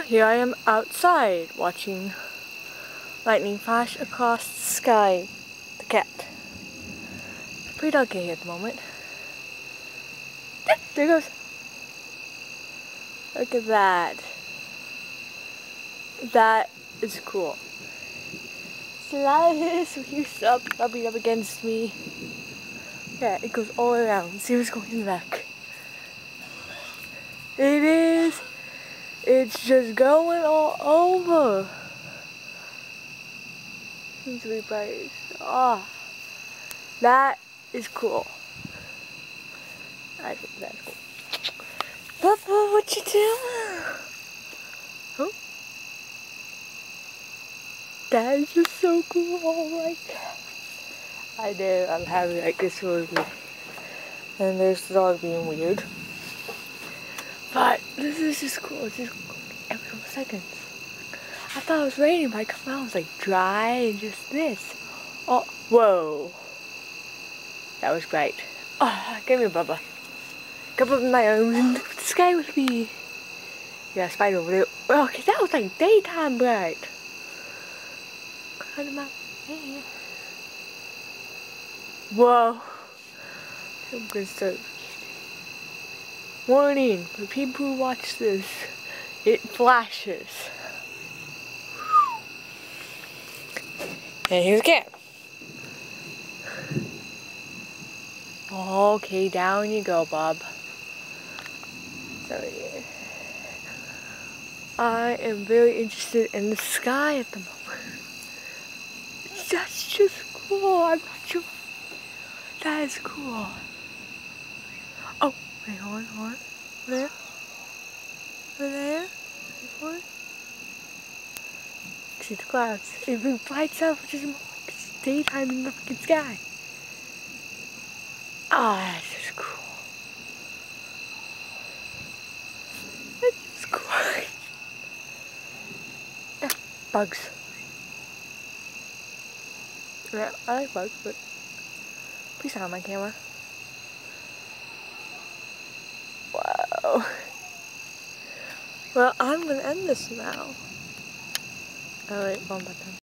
here I am outside watching lightning flash across the sky. The cat. It's pretty dark here at the moment. There it goes. Look at that. That is cool. Slavis, he's up, rubbing up against me. Yeah, it goes all around. See what's going in the back. It is. It's just going all over. Seems to be bright. Ah, that is cool. I think that's cool. Papa, what you doing? Huh? That is just so cool. Oh my god. I know, I'm having like this with me. And there's the dog being weird. But this is just cool. It's just cool every couple seconds. I thought it was raining, but I come out, it was like dry and just this. Oh, whoa. That was bright. Oh, give me a Bubba. Couple of my own in the sky with me. Yeah, spider over there. Well, okay, that was like daytime bright. Cut him out. Hey. Whoa. I'm gonna start. Warning for people who watch this. It flashes. And here's a cat. Okay, down you go, Bob. So yeah. I am very interested in the sky at the moment. That's just cool. I'm not sure. That is cool. Oh, wait, hold on. There. There. Before. See the clouds. It brights up just more like it's daytime in the fucking sky. Ah, that's just cool. That's just cool. Yeah, bugs. Yeah, I like bugs, but please not on my camera. Wow. Well, I'm gonna end this now. Oh wait, one button.